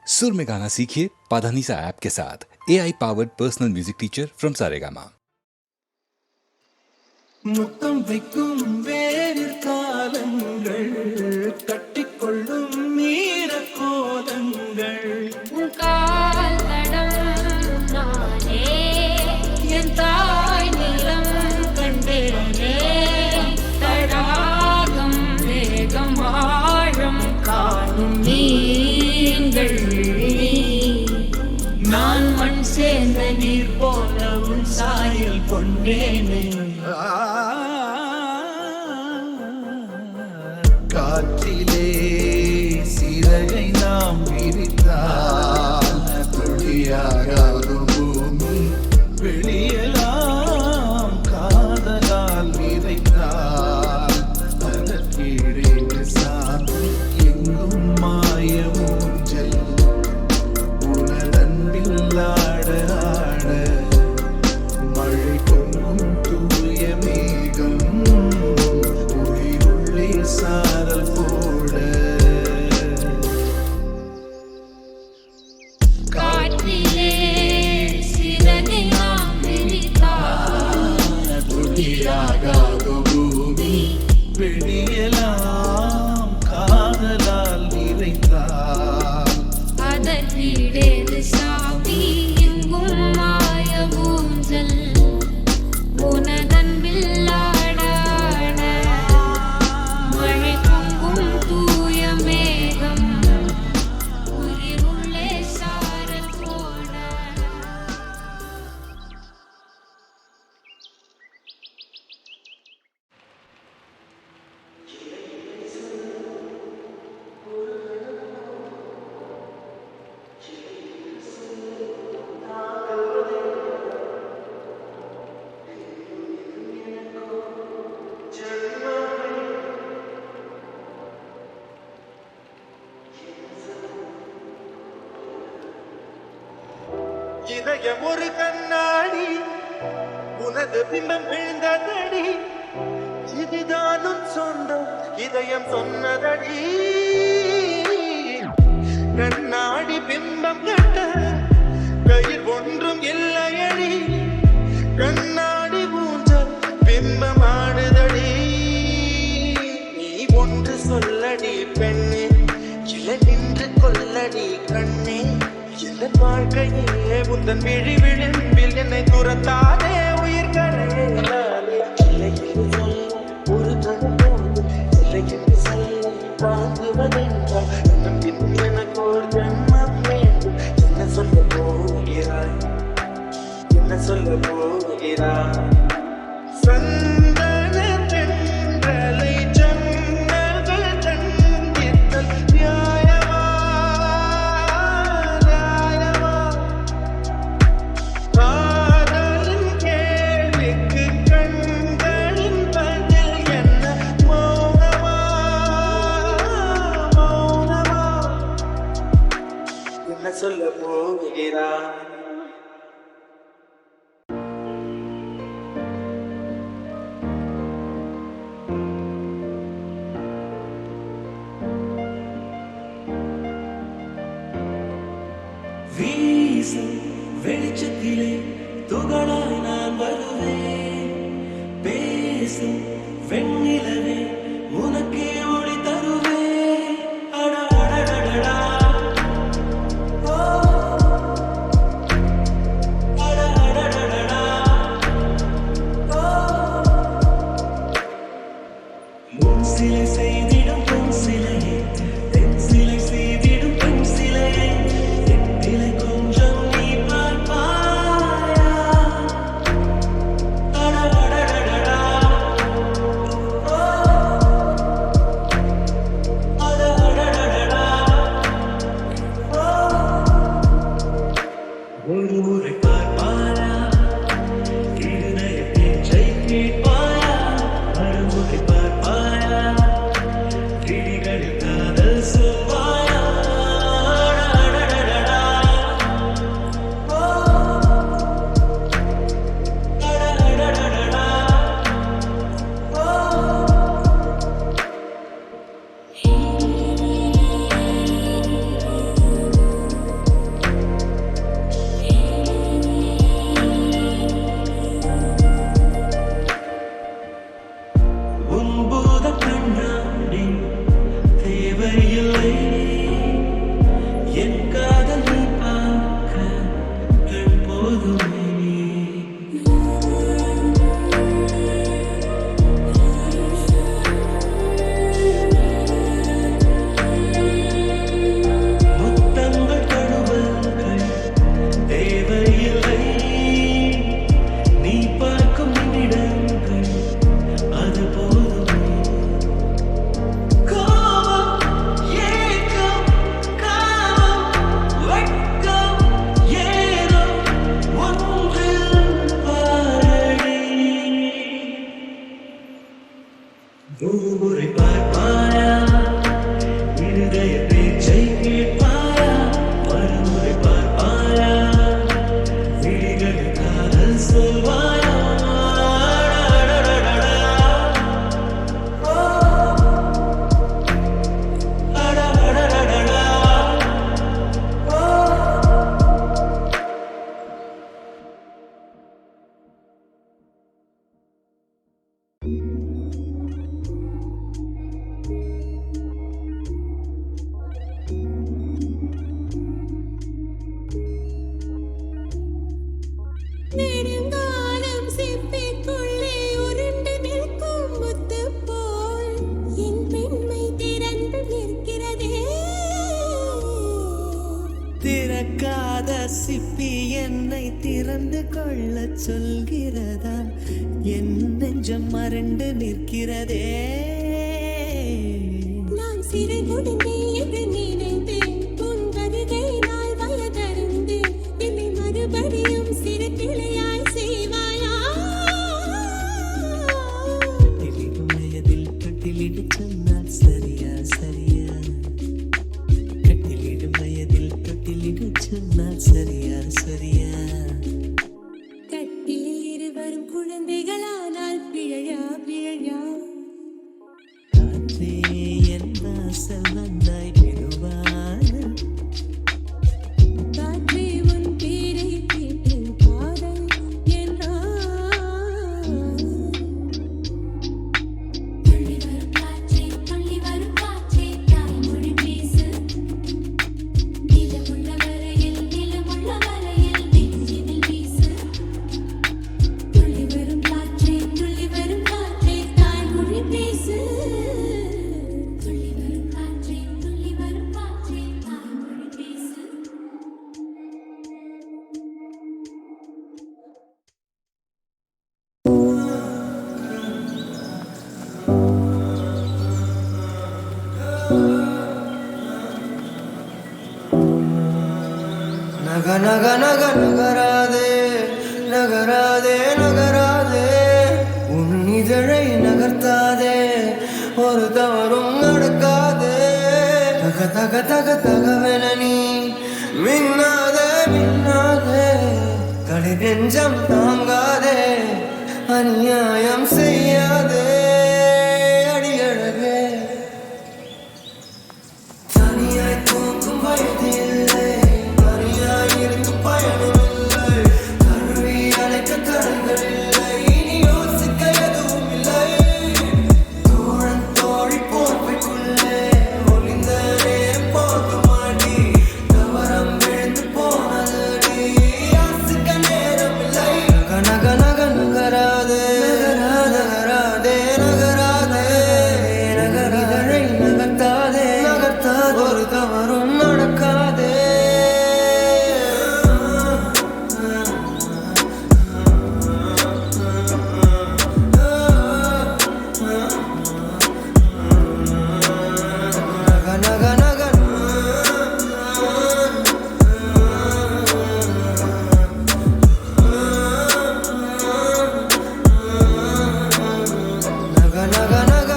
सुर में गाना सीखिए पाधानीसा ऐप के साथ। AI powered personal music teacher from Saregama. முத்தம் வைக்கும் வேரிற் காலங்கள் கட்டிக்கொள்ளும் நீர கோலங்கள் கால் தடம் நானே என் தாய் நிலம் கண்டேனே தடாகம் வேகம் ஆழம் காணும் நீங்கள் நான் மண் சேர்ந்த நீர் போல உன் சாயல் கொண்டேனே காற்றிலே சிறகை நாம் விரித்தால் துளியாகாதும் பூமி வெளியெல்லாம் காதலால் விதைத்தால் அதற்கீழே சார்ந்து எங்கும் மாய ஊஞ்சல் உனதன்பில் ஆட ஆட மழை பொங்கும் தூய மேகம் உயிருள்ளே சாரல் போட காற்றிலே சிறகை நாம் விரித்தால் துளியாகாதோ பூமி வெளியெல்லாம் காதலால் நிறைந்தால் அதற்கிடேது சாமி எங்கும் மாய ஊஞ்சல் உனதன்பில் ஆட ஆட மழை பொங்கும் தூய மேகம் உயிருள்ளே சாரல் போட இதயம் ஒரு கண்ணாடி உனது பிம்பம் விழுந்ததடி இதுதானும் சொந்தம் இதயம் சொன்னதடி கண்ணாடி பிம்பம் கட்ட கையில் ஒன்றும் இல்லையடி கண்ணாடி ஊஞ்சல் பிம்பம் ஆடுதடி நீ ஒன்று சொல்லடி பெண்ணே இலை நின்று கொல்லடி கண்ணே என் வாழ்க்கையே உந்தன் விழி விளிம்பில் என்னை துரத்தாதே உயிர்களே இல்லை என்று சொல்ல ஒரு கணம் போது இல்லை என்று சொல்ல வாங்குவதென்றால் இன்னும் இன்னும் எனக்கு ஒரு ஜன்மம் வேண்டும் என்ன சொல்ல போகிறாய் என்ன சொல்ல போகிறாய் சந்தன தென்றலை ஜன்னல்கள் தந்தித்தல் நியாயமா நியாயமா காதலின் கேள்விக்கு கண்களின் பதில் என்ன மௌனமா மௌனமா என்ன சொல்ல போகிறாய் வீசும் வெளிச்சத்திலே துகளாய் நான் வருவேன் பேசும் வெண்ணிலவே உனக்கே ஒளி தருவேன் அட அடடடடா. ஓ, அட அடடடடா. ஓ, முன் சிலை செய்திடும் பொன் சிலையே தென் சிலை செய்திடும் பெண் சிலையே எட்டிலை கொஞ்சம் நீ பார்ப்பாயா அட அடடடடா. ஓ, நெடுங்காலம் சிப்பிக்குள்ளே உருண்டு நிற்கும் முத்து போல் என் பெண்மை திறந்து நிற்கிறதே. திறக்காத சிப்பி என்னை திறந்து கொள்ள சொல்கிறதா? என் நெஞ்சம் மறண்டு நிற்கிறதே. நான் சிறை கொடுந்தேன் என்று நினைத்தேன். உன் வருகையினால் வயதறிந்தேன். என்னை மறுபடியும் சிறு பிள்ளையாய் செய்வாயா? தொட்டிலிடும் வயதில் தொட்டிலிட சொன்னால் சரியா சரியா? கட்டிலிடும் வயதில் தொட்டிலிட சொன்னால் சரியா சரியா? கட்டில் இருவரும் குழந்தைகளானால் பிழையா பிழையா? காற்றே என் வாசல் வந்தாய் மெதுவான. காற்றே உன் பேரை கேட்டேன் காதல் என்றான். துள்ளி வரும் காற்றே தாய்மொழி பேசு. நிலமுள்ள வரையில் நெஞ்சினில் வீசு. துள்ளி வரும் காற்றே தாய்மொழி பேசு. துள்ளி வரும் காற்றே தாய்மொழி பேசு. நக நக நக நகராதே நகராதே நகராதே உன் இதழை நகர்த்தாதே ஒரு தவறும் நடக்காதே தக தக தக தகவென நீ மின்னாதே மின்னாதே கடை நெஞ்சம் தாங்காதே அநியாயம் செய்யாதே அடியழகே தனியாய் தூங்கும் வயது இல்லை தனியாயிருந்து பயனுமில்லை கருவி அழைக்க தடங்கள் இல்லை இனி யோசிக்க எதுவும் இல்லை தோழன் தோழி போர்வைக்குள்ளே ஒளிந்த நேரம் போது மாடி தவறம் விழுந்து போனதடி யாசிக்க நேரம் இல்லை நக நக நகராதே நகராதே நகராதே நகரிதழை நகர்த்தாதே நகர்த்தாதே ஒரு தவறும் நடக்காதே நக நக நக நக நக நக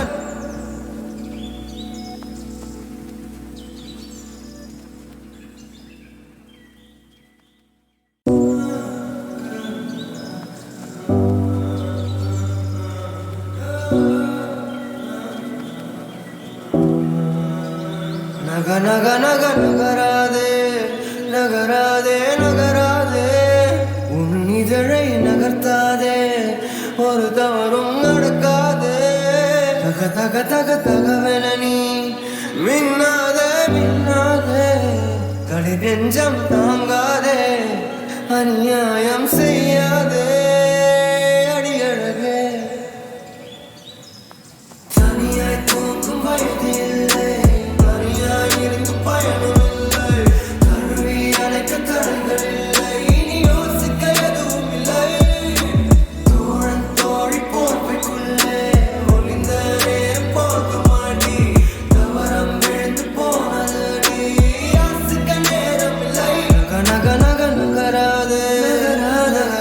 நக நக நக நகராதே நகராதே நகராதே உன் இதழை நகர்த்தாதே ஒரு தவறும் நடக்காதே தக தக தக தகவென நீ மின்னாதே மின்னாதே கடை நெஞ்சம் தாங்காதே அநியாயம் செய்யாதே அடியழகே தனியாய் தூங்கும் வயது இல்லை தனியாயிருந்து பயனுமில்லை கருவி அழைக்க தடங்கள் இல்லை இனி யோசிக்க எதுவும் இல்லை தோழன் தோழி போர்வைக்குள்ளே ஒளிந்த நேரம் போது மாடி தவறம் விழுந்து போனதடி யாசிக்க நேரம் இல்லை நக நக நகராதே நகராதே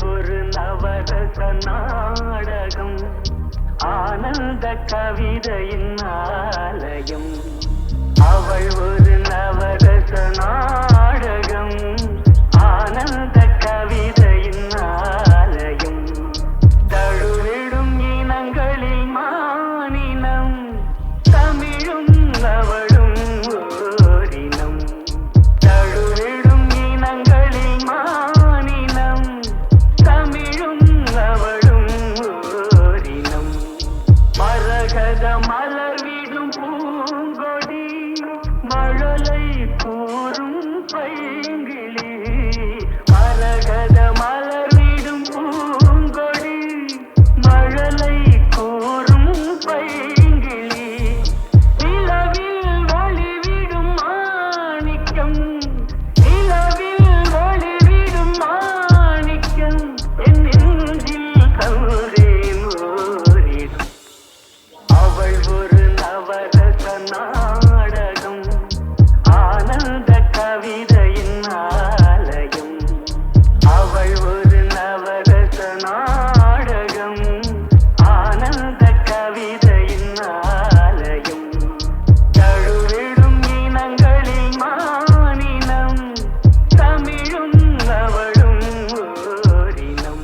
ஒரு நவரச நாடகம், ஆனந்த கவிதையின் ஆலயம். அவள் ஒரு நவரச நாடகம், ஆனந்த கவிதையின் ஆலயம். தழுவிடும் இனங்களில் மானினம், தமிழும் அவளும் ஓரினம். தழுவிடும் இனங்களில் மானினம், தமிழும் அவளும் ஓரினம். மரகத மலர்விடும் பூங்கொடி, மழலை கூறும் பைங்கிளி. மரகத மலர்விடும் பூங்கொடி, மழலை கூறும் பைங்கிளி. நிலவில் ஒளிவிடும் மாணிக்கம், நிலவில் ஒளிவிடும் மாணிக்கம். என் நெஞ்சில் கண்டேன் ஓரிடம். அவள் ஒரு நவரச நாடகம், ஆனந்த கவிதையின் ஆலயம். அவள் ஒரு நவரச நாடகம், ஆனந்த கவிதையின் ஆலயம். தழுவிடும் இனங்களில் மானினம், தமிழும் அவளும் ஓரினம்.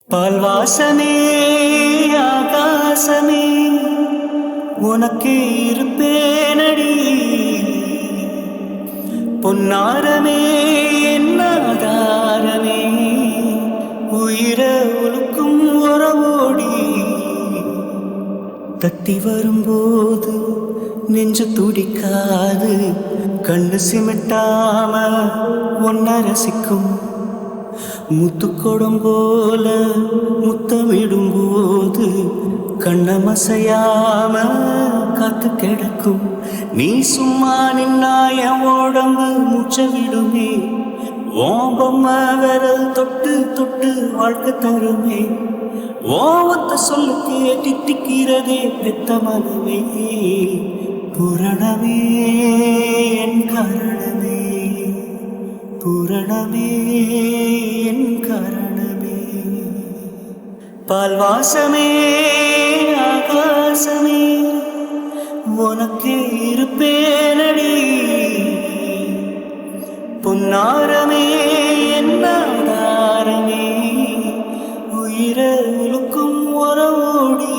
பால்வாசமே ஆகாசமே உனக்கே இருப்பேனடி. பொன்னாரமே என் ஆதாரமே, உயிர உலுக்கும் உறவோடி. தட்டி வரும்போது நெஞ்சு துடிக்காது, கண்ணு சிமிட்டாம ஒன்ன ரசிக்கும். முத்துக்கொடம் போல முத்தமிடும்போது கண்ணமசையாம காத்து கிடக்கும். நீ சும்மா நின்னா என் உடம்பு மூச்ச விடுமே. ஓம்பம்மா விரல் தொட்டு தொட்டு வாழ்க்கை தருமே. ஓவத்த சொல்லு கேட்டிக்கிறதே பெத்த மனமே. புரணமே என் காரணமே, பூரணமே என் காரணமே. பால்வாசமே ஆகாசமே உனக்கே இருப்பேனடி. பொன்னாரமே என் ஆதாரமே, உயிர உலுக்கும் உறவோடி.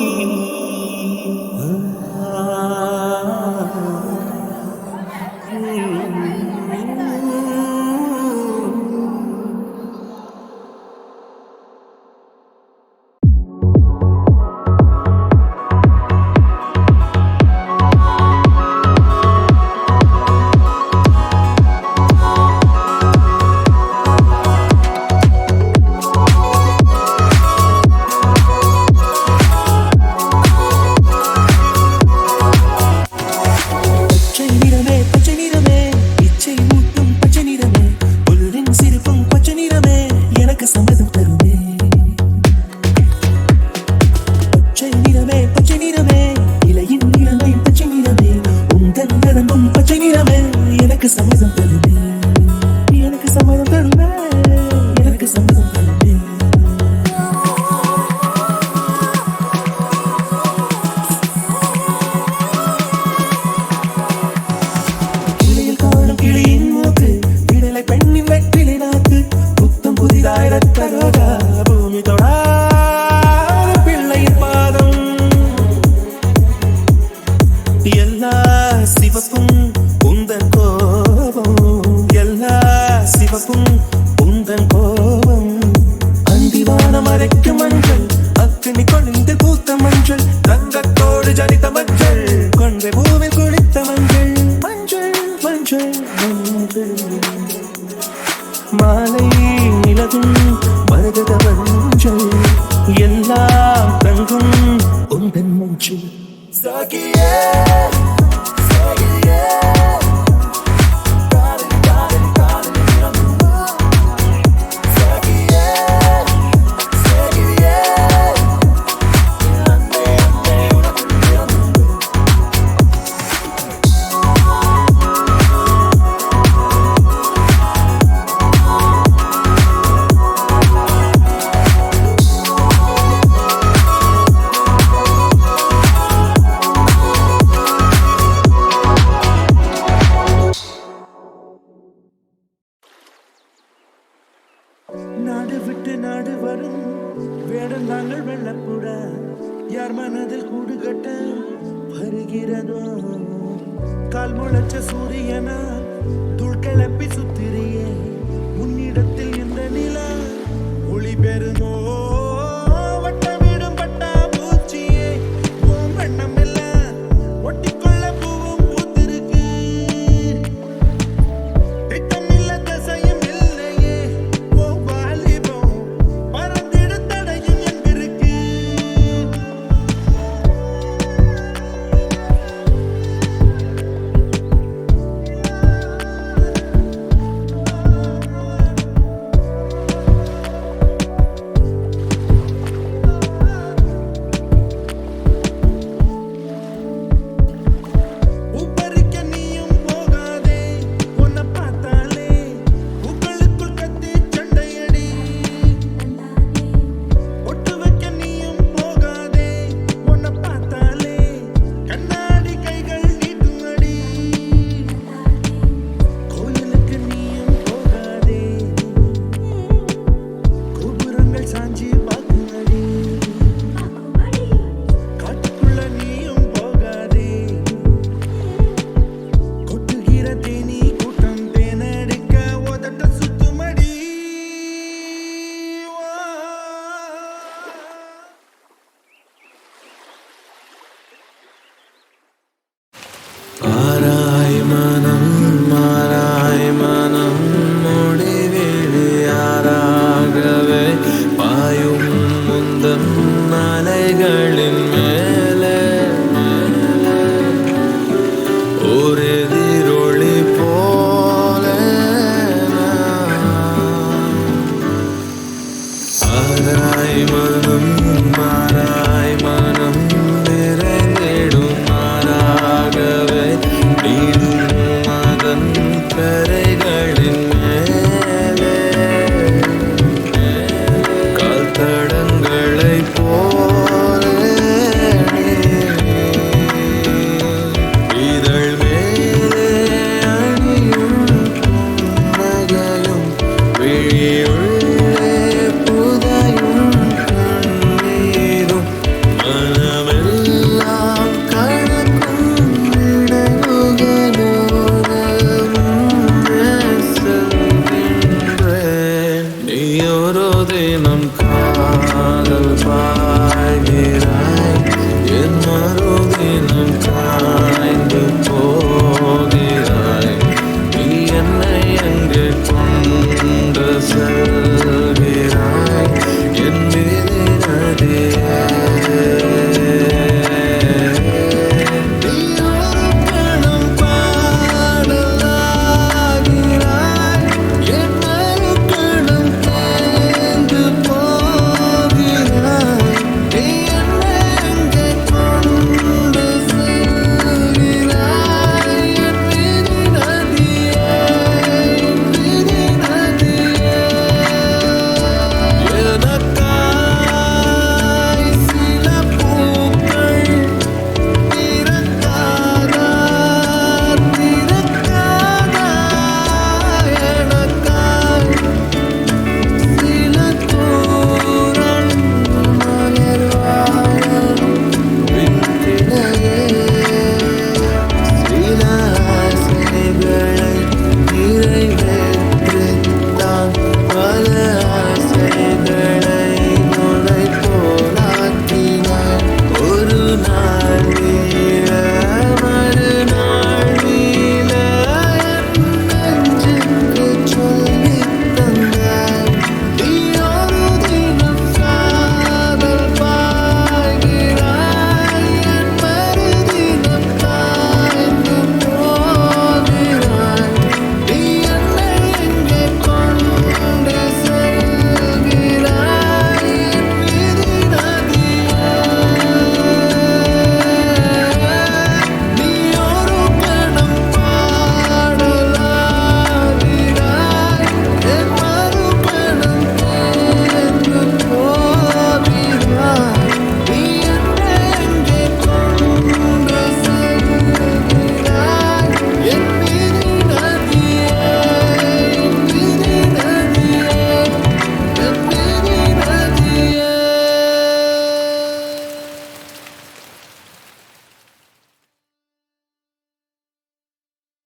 மாலை நிலவும் மரகத மஞ்சள் எல்லாம் தங்கும் உந்தன் மூச்சு. சாகியே சாகியே உள்ளங்காங்கள் வெள்ளப்புடா யார் மனதில் கூடு கட்ட வருகிறதோ கால் முளைச்ச சூரியனா தூள் கிளப்பி சுத்திரியே உன்னிடத்தில் இந்த நிலா ஒளி பெறுமோ வட்டமிடும் பட்டா பூச்சியே உன் வண்ணம் எல்லாம் ஒட்டிக்கொள்ள பூவும் பூத்திருக்கு திட்டமில்ல தசையும் இல்லையே ஓ வாலிபம் பறந்திட தடையும் எங்கிருக்கு உப்பரிக்க நீயும் போகாதே உன்னை பார்த்தாலே உங்களுக்குள் கத்தி சண்டையடி ஒட்டு வைக்க நீயும் போகாதே உன்னை பார்த்தாலே கண்ணாடி கைகள் நீட்டும் அடி கோயிலுக்கு நீயும் போகாதே கோபுரங்கள் சாஞ்சி பார்க்கும் அடி காட்டுக்குள்ள நீயும் போகாதே கொட்டுகிற தேனி கூட்டம் தேனடிக்க உதட்ட சுத்துமடி மாறாய் மனம் முடிவீடு யாராகவே பாயும் முந்தன் அலைகளின் மேலே ஒரு எதிரொளி போல மாறாய் மனம் நிறைந்திடும் மாறாகவே நீடும் அதன் கரைகளின் மேலே கால்தடங்களை போல இதழ் மேலே அணியும் புன்னகையும் விழியுள்ளே புதையும் கண்ணீரும் மனமெல்லாம் கணக்கும் இடையுகளோடு முன்னே செல்கின்றேன். நீ ஒரு தினம் காதல் பாய்கிறாய் என் மறுதினம் காய்ந்து போகிறாய் நீ என்னை எங்கே கொண்டு செல்கிறாய் என் விதி நதியே